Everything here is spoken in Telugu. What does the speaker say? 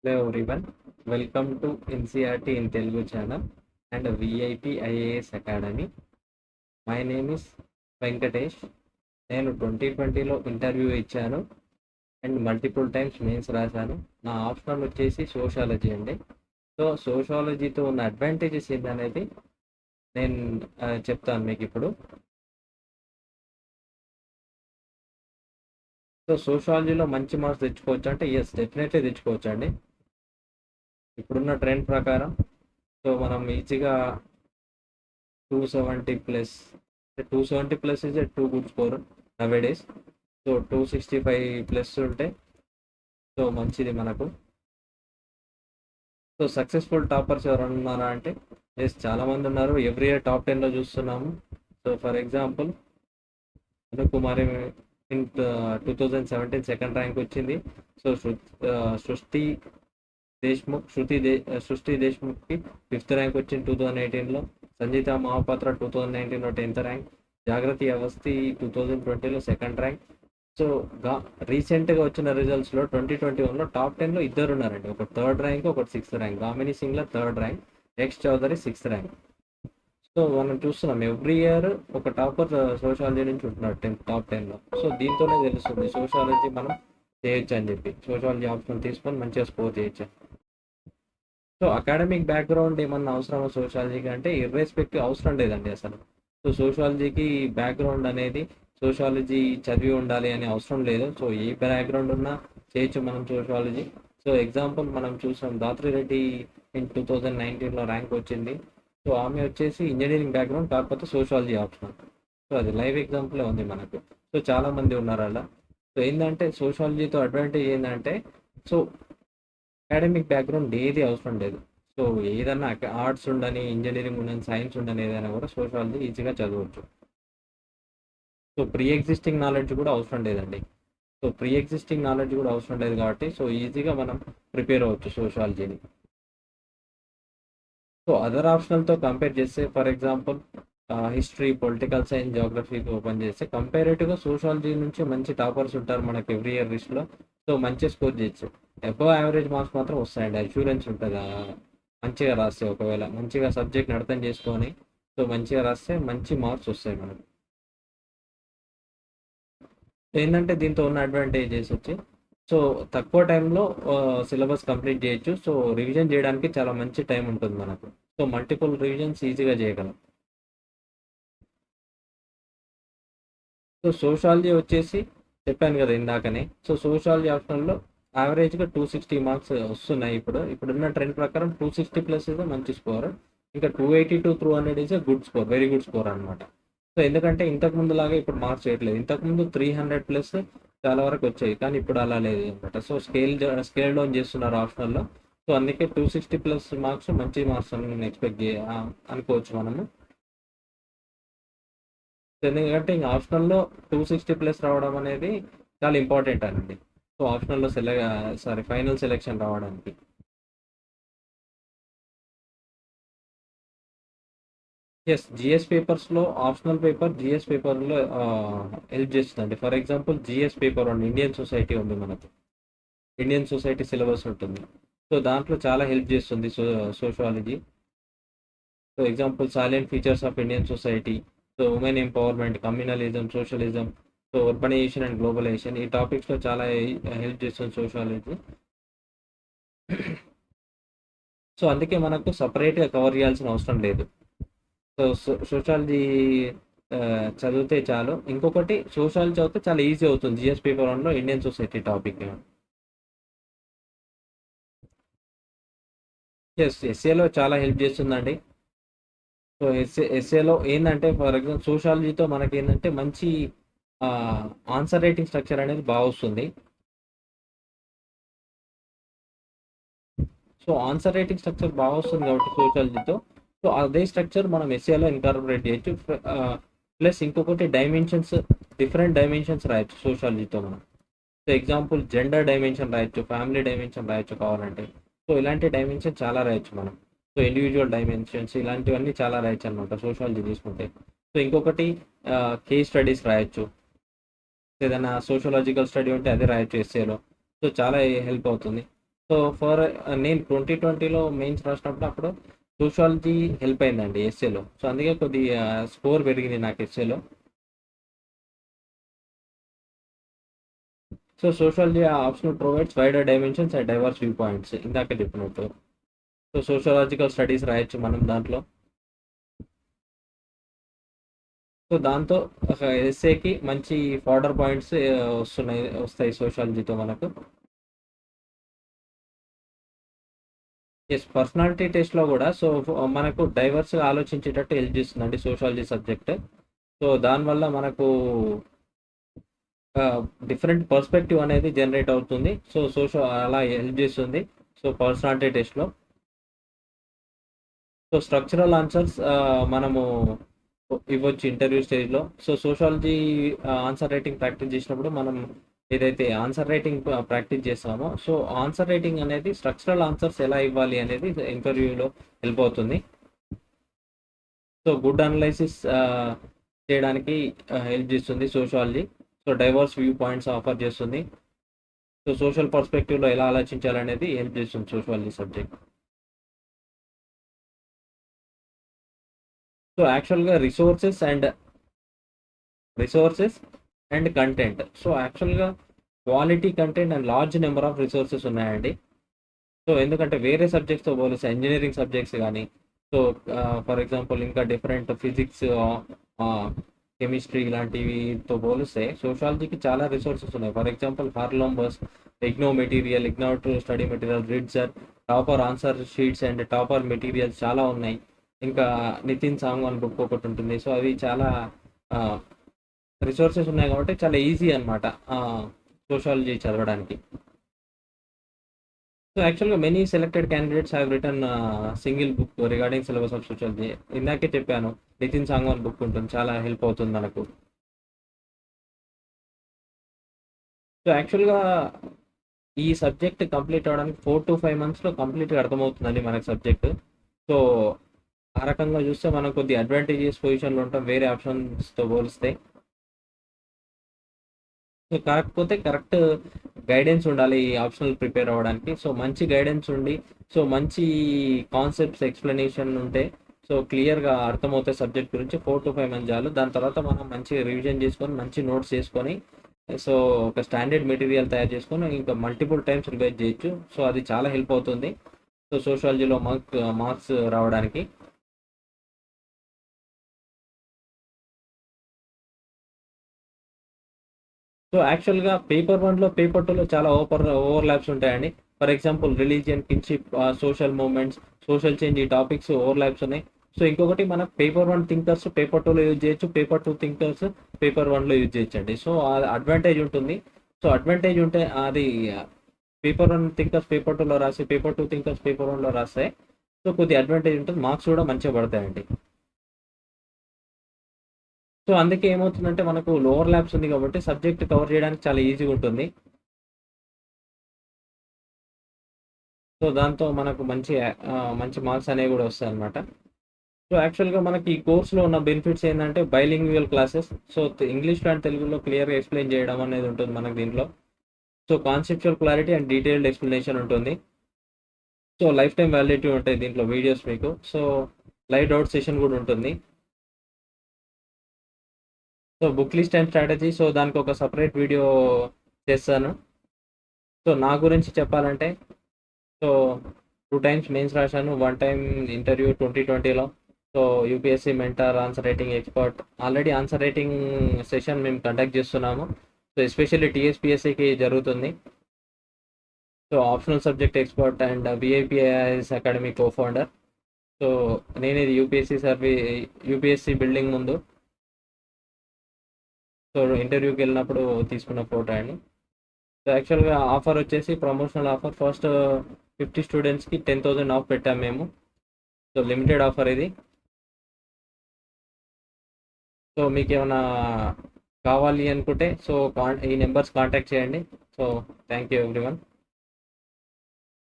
Hello everyone, welcome to NCRT in Telugu channel and VIP IAS Academy. My name is Venkatesh. నేను 2020లో ఇంటర్వ్యూ ఇచ్చాను అండ్ మల్టిపుల్ టైమ్స్ మెయిన్స్ రాశాను. నా ఆప్షనల్ వచ్చేసి సోషాలజీ అండి. సో సోషాలజీతో ఉన్న అడ్వాంటేజెస్ ఏంటనేది నేను చెప్తాను మీకు ఇప్పుడు. సో సోషాలజీలో మంచి మార్క్స్ తెచ్చుకోవచ్చు అంటే ఎస్ డెఫినెట్లీ తెచ్చుకోవచ్చు అండి. ఇప్పుడున్న ట్రెండ్ ప్రకారం సో మనం ఈజీగా 270 plus 270 plus is too good score nowadays. So 265 plus ఉంటే సో మంచిది మనకు. సో సక్సెస్ఫుల్ టాపర్స్ ఎవరైనా ఉన్నారా అంటే ఎస్ చాలామంది ఉన్నారు. ఎవ్రీ ఇయర్ టాప్ 10లో చూస్తున్నాము. So for example Anukumari in 2017 second rank వచ్చింది. సో సృష్టి సృష్టి దేశ్ముఖ్కి 5th ర్యాంక్ వచ్చింది 2018లో. సంజీత మహాపాత్ర 2019లో 10th ర్యాంక్. జాగృతి అవస్థి 2020లో సెకండ్ ర్యాంక్. సో రీసెంట్గా వచ్చిన రిజల్ట్స్లో 2021లో టాప్ 10లో ఇద్దరు ఉన్నారండి. ఒకటి 3rd ర్యాంక్, ఒకటి 6th rank. Gamini Singla 3rd rank, ఎక్స్ చౌదరి 6th ర్యాంక్. సో మనం చూస్తున్నాం ఎవ్రీ ఇయర్ ఒక టాపర్ సోషాలజీ నుంచి ఉంటున్నాడు టాప్ 10లో. సో దీంతోనే తెలుస్తుంది సోషాలజీ మనం చేయొచ్చు అని చెప్పి. సోషాలజీ ఆప్షన్ తీసుకొని మంచిగా స్కోర్ చేయొచ్చు. సో అకాడమిక్ బ్యాక్గ్రౌండ్ ఏమన్నా అవసరమా సోషాలజీకి అంటే ఇర్రెస్పెక్టివ్ అవసరం లేదండి అసలు. సో సోషాలజీకి బ్యాక్గ్రౌండ్ అనేది సోషాలజీ చదివి ఉండాలి అనే అవసరం లేదు. సో ఏ బ్యాక్గ్రౌండ్ ఉన్నా చేయొచ్చు మనం సోషాలజీ. సో ఎగ్జాంపుల్ మనం చూసాం దాత్రి రెడ్డి ఇన్ 2019లో ర్యాంక్ వచ్చింది. సో ఆమె వచ్చేసి ఇంజనీరింగ్ బ్యాక్గ్రౌండ్, కాకపోతే సోషాలజీ ఆప్షన్. సో అది లైవ్ ఎగ్జాంపులే ఉంది మనకు. సో చాలామంది ఉన్నారు అలా. సో ఏంటంటే సోషాలజీతో అడ్వాంటేజ్ ఏంటంటే సో అకాడమిక్ బ్యాక్గ్రౌండ్ ఏది అవసరం లేదు. సో ఏదన్నా ఆర్ట్స్ ఉండని, ఇంజనీరింగ్ ఉండని, సైన్స్ ఉండని ఏదైనా కూడా సోషాలజీ ఈజీగా చదవచ్చు. సో ప్రీ ఎగ్జిస్టింగ్ నాలెడ్జ్ కూడా అవసరం లేదండి. సో ప్రీ ఎగ్జిస్టింగ్ నాలెడ్జ్ కూడా అవసరం లేదు కాబట్టి సో ఈజీగా మనం ప్రిపేర్ అవ్వచ్చు సోషాలజీని. సో అదర్ ఆప్షనల్తో కంపేర్ చేస్తే for example history, political science, జాగ్రఫీకి ఓపెన్ చేస్తే కంపారేటివ్గా సోషాలజీ నుంచి మంచి టాపర్స్ ఉంటారు మనకి ఎవ్రీ ఇయర్ లిస్ట్లో. సో మంచిగా స్కోర్ చేయొచ్చు. అబవ్ యావరేజ్ మార్క్స్ మాత్రం వస్తాయండి. అష్యూరెన్స్ ఉంటుంది మంచిగా రాస్తే. ఒకవేళ మంచిగా సబ్జెక్ట్ని అర్థం చేసుకొని సో మంచిగా రాస్తే మంచి మార్క్స్ వస్తాయి మనకు. ఏంటంటే దీంతో ఉన్న అడ్వాంటేజెస్ వచ్చి సో తక్కువ టైంలో సిలబస్ కంప్లీట్ చేయొచ్చు. సో రివిజన్ చేయడానికి చాలా మంచి టైం ఉంటుంది మనకు. సో మల్టిపుల్ రివిజన్స్ ఈజీగా చేయగలం. సో సోషాలజీ వచ్చేసి చెప్పాను కదా ఇందాకనే. సో సోషాలజీ ఆప్షన్లో యావరేజ్గా 260 మార్క్స్ వస్తున్నాయి. ఇప్పుడున్న ట్రెండ్ ప్రకారం 260 ప్లస్ ఇస్ మంచి స్కోర్. ఇంకా 280 to 200 is good score, very good score అనమాట. సో ఎందుకంటే ఇంతకు ముందు లాగా ఇప్పుడు మార్క్స్ చేయట్లేదు. ఇంతకుముందు 300 ప్లస్ చాలా వరకు వచ్చాయి, కానీ ఇప్పుడు అలా లేదు అనమాట. సో స్కేల్ డౌన్ చేస్తున్నారు ఆప్షనల్లో. సో అందుకే 260 ప్లస్ మార్క్స్ మంచి మార్క్స్ అని ఎక్స్పెక్ట్ అనుకోవచ్చు మనము. ఎందుకంటే ఇంకా ఆప్షనల్లో 260 ప్లస్ రావడం అనేది చాలా ఇంపార్టెంట్ అండి. సో ఆప్షనల్లో ఫైనల్ సెలెక్షన్ రావడానికి. ఎస్, జిఎస్ పేపర్స్లో ఆప్షనల్ పేపర్ జిఎస్ పేపర్లో హెల్ప్ చేస్తుందండి. For example GS paper 1 Indian society ఉంది మనకు. ఇండియన్ సొసైటీ సిలబస్ ఉంటుంది. సో దాంట్లో చాలా హెల్ప్ చేస్తుంది sociology. So example salient features of Indian society, so women empowerment, communalism, socialism, so urbanisation and globalisation, ఈ టాపిక్స్లో చాలా హెల్ప్ చేస్తుంది సోషాలజీ. సో అందుకే మనకు సపరేట్గా కవర్ చేయాల్సిన అవసరం లేదు. సో సోషాలజీ చదివితే చాలు. ఇంకొకటి సోషాలజీ చదివితే చాలా ఈజీ అవుతుంది జిఎస్ పేపర్ 1లో ఇండియన్ సొసైటీ టాపిక్. ఎస్ఏలో చాలా హెల్ప్ చేస్తుందండి. సో ఎస్ఏలో ఏంటంటే ఫర్ ఎగ్జాంపుల్ సోషాలజీతో మనకి ఏంటంటే మంచి ఆన్సర్ రైటింగ్ స్ట్రక్చర్ అనేది బాగా వస్తుంది. సో ఆన్సర్ రైటింగ్ స్ట్రక్చర్ బాగా వస్తుంది కాబట్టి సోషాలజీతో సో అదే స్ట్రక్చర్ మనం ఎస్ఏలో ఇన్కార్పొరేట్ చేయొచ్చు. ప్లస్ ఇంకొకటి డైమెన్షన్స్, డిఫరెంట్ డైమెన్షన్స్ రాయొచ్చు సోషాలజీతో మనం. సో ఎగ్జాంపుల్ జెండర్ డైమెన్షన్ రాయొచ్చు, ఫ్యామిలీ డైమెన్షన్ రాయొచ్చు కావాలంటే. సో ఇలాంటి డైమెన్షన్ చాలా రాయొచ్చు మనం. సో ఇండివిజువల్ డైమెన్షన్స్ ఇలాంటివన్నీ చాలా రాయొచ్చు అనమాట సోషాలజీ తీసుకుంటే. సో ఇంకొకటి కేస్ స్టడీస్ రాయొచ్చు. ఏదైనా సోషలాజికల్ స్టడీ ఉంటే అదే రాయొచ్చు ఎస్ఏలో. సో చాలా హెల్ప్ అవుతుంది. సో నేను 2020లో మెయిన్స్ రాసినప్పుడు అప్పుడు సోషాలజీ హెల్ప్ అయిందండి ఎస్ఏలో. సో అందుకే కొద్దిగా స్కోర్ పెరిగింది నాకు ఎస్ఏలో. So sociology optional provides wider dimensions and diverse view points, ఇందాక చెప్పినట్టు. సో సోషలాజికల్ స్టడీస్ రాయొచ్చు మనం దాంట్లో. సో దాంతో ఎస్ఏకి మంచి ఫార్డర్ పాయింట్స్ వస్తాయి సోషాలజీతో మనకు. ఎస్, పర్సనాలిటీ టెస్ట్లో కూడా సో మనకు డైవర్స్గా ఆలోచించేటట్టు హెల్ప్ చేస్తుందండి సోషాలజీ సబ్జెక్ట్. సో దానివల్ల మనకు డిఫరెంట్ పర్స్పెక్టివ్ అనేది జనరేట్ అవుతుంది. సో అలా హెల్ప్ చేస్తుంది సో పర్సనాలిటీ టెస్ట్లో. సో స్ట్రక్చరల్ ఆన్సర్స్ మనము ఇవ్వచ్చు ఇంటర్వ్యూ స్టేజ్లో. So sociology answer writing practice చేసినప్పుడు మనం ఏదైతే ఆన్సర్ రైటింగ్ ప్రాక్టీస్ చేస్తామో సో ఆన్సర్ రైటింగ్ అనేది స్ట్రక్చరల్ ఆన్సర్స్ ఎలా ఇవ్వాలి అనేది ఇంటర్వ్యూలో హెల్ప్ అవుతుంది. సో గుడ్ అనలైసిస్ చేయడానికి హెల్ప్ చేస్తుంది sociology. So divorce view points offer చేస్తుంది. సో సోషల్ పర్స్పెక్టివ్లో ఎలా ఆలోచించాలనేది హెల్ప్ చేస్తుంది సోషాలజీ సబ్జెక్ట్. సో యాక్చువల్గా రిసోర్సెస్ అండ్ కంటెంట్. సో యాక్చువల్గా quality content and large number of resources ఉన్నాయండి. సో ఎందుకంటే వేరే సబ్జెక్ట్స్తో పోలిస్తే ఇంజనీరింగ్ సబ్జెక్ట్స్ కానీ సో ఫర్ ఎగ్జాంపుల్ ఇంకా డిఫరెంట్ ఫిజిక్స్, కెమిస్ట్రీ ఇలాంటివితో పోలిస్తే సోషాలజీకి చాలా రిసోర్సెస్ ఉన్నాయి. For example Haralambos, IGNOU material, IGNOU to study material, Ritzer, topper answer sheets and topper materials చాలా ఉన్నాయి. ఇంకా నితిన్ సాంగ్వాన్ బుక్ ఒకటి ఉంటుంది. సో అవి చాలా రిసోర్సెస్ ఉన్నాయి కాబట్టి చాలా ఈజీ అనమాట సోషాలజీ చదవడానికి. సో యాక్చువల్గా many selected candidates have return single book regarding syllabus of sociology. ఇందాకే చెప్పాను నితిన్ సాంగ్వాన్ బుక్ ఉంటుంది, చాలా హెల్ప్ అవుతుంది మనకు. సో యాక్చువల్గా ఈ సబ్జెక్ట్ కంప్లీట్ అవ్వడానికి 4 to 5 monthsలో కంప్లీట్గా అర్థమవుతుందండి మనకు సబ్జెక్ట్. సో ఆ రకంగా చూస్తే మనం కొద్ది అడ్వాంటేజెస్ పొజిషన్లో ఉంటాం వేరే ఆప్షన్స్తో పోలిస్తే. సో కాకపోతే కరెక్ట్ గైడెన్స్ ఉండాలి ఈ ఆప్షనల్ ప్రిపేర్ అవ్వడానికి. సో మంచి గైడెన్స్ ఉండి సో మంచి కాన్సెప్ట్స్ ఎక్స్ప్లెనేషన్ ఉంటే సో క్లియర్గా అర్థమవుతాయి సబ్జెక్ట్ గురించి. 4 to 5 months చాలు. దాని తర్వాత మనం మంచిగా రివిజన్ చేసుకొని మంచి నోట్స్ చేసుకొని సో ఒక స్టాండర్డ్ మెటీరియల్ తయారు చేసుకొని ఇంకా మల్టిపుల్ టైమ్స్ రివైజ్ చేయొచ్చు. సో అది చాలా హెల్ప్ అవుతుంది సో సోషాలజీలో మార్క్స్ రావడానికి. సో యాక్చువల్గా పేపర్ 1లో పేపర్ 2లో చాలా ఓవర్లాప్స్ ఉంటాయండి. For example religion, kinship, social movements, social change, ఈ టాపిక్స్ ఓవర్లాప్స్ ఉన్నాయి. సో ఇంకొకటి మనకు పేపర్ 1 థింకర్స్ పేపర్ 2లో యూజ్ చేయొచ్చు, పేపర్ 2 థింకర్స్ పేపర్ 1లో యూజ్ చేయొచ్చండి. సో అడ్వాంటేజ్ ఉంటుంది. సో అడ్వాంటేజ్ ఉంటే అది పేపర్ 1 థింకర్స్ పేపర్ 2లో రాసి పేపర్ 2 థింకర్స్ పేపర్ 1లో రాస్తే సో కొద్ది అడ్వాంటేజ్ ఉంటుంది, మార్క్స్ కూడా మంచిగా పడతాయండి. సో అందుకే ఏమవుతుందంటే మనకు లోవర్ ల్యాబ్స్ ఉంది కాబట్టి సబ్జెక్ట్ కవర్ చేయడానికి చాలా ఈజీగా ఉంటుంది. సో దాంతో మనకు మంచి మార్క్స్ అనేవి కూడా వస్తాయి అనమాట. సో యాక్చువల్గా మనకి ఈ కోర్సులో ఉన్న బెనిఫిట్స్ ఏంటంటే బైలింగ్యువల్ క్లాసెస్. సో ఇంగ్లీష్లో అండ్ తెలుగులో క్లియర్గా ఎక్స్ప్లెయిన్ చేయడం అనేది ఉంటుంది మనకు దీంట్లో. So conceptual clarity and detailed explanation ఉంటుంది. సో లైఫ్ టైం వ్యాలిడిటీ ఉంటాయి దీంట్లో వీడియోస్ మీకు. సో లైవ్ డౌట్ సెషన్ కూడా ఉంటుంది. So book list and strategy, so దానికి ఒక సపరేట్ వీడియో చేస్తాను. సో నా గురించి చెప్పాలంటే సో 2 times మెయిన్స్ రాశాను, 1 time ఇంటర్వ్యూ 2020లో. So UPSC mentor, answer writing expert. Already answer writing session మేము కండక్ట్ చేస్తున్నాము. సో ఎస్పెషల్లీ టీఎస్పీఎస్సీకి జరుగుతుంది. So optional subject expert and విఐపిఐఎస్ అకాడమీ కో-ఫౌండర్. సో నేను ఇది యూపీఎస్సీ బిల్డింగ్ ముందు సో ఇంటర్వ్యూకి వెళ్ళినప్పుడు తీసుకున్న ఫోటో అండి. సో యాక్చువల్గా ఆఫర్ వచ్చేసి ప్రమోషనల్ ఆఫర్. ఫస్ట్ 50 స్టూడెంట్స్కి 10,000 ఆఫ్ పెట్టాము మేము. సో లిమిటెడ్ ఆఫర్ ఇది. సో మీకు ఏమైనా కావాలి అనుకుంటే సో ఈ నెంబర్స్ కాంటాక్ట్ చేయండి. So thank you everyone.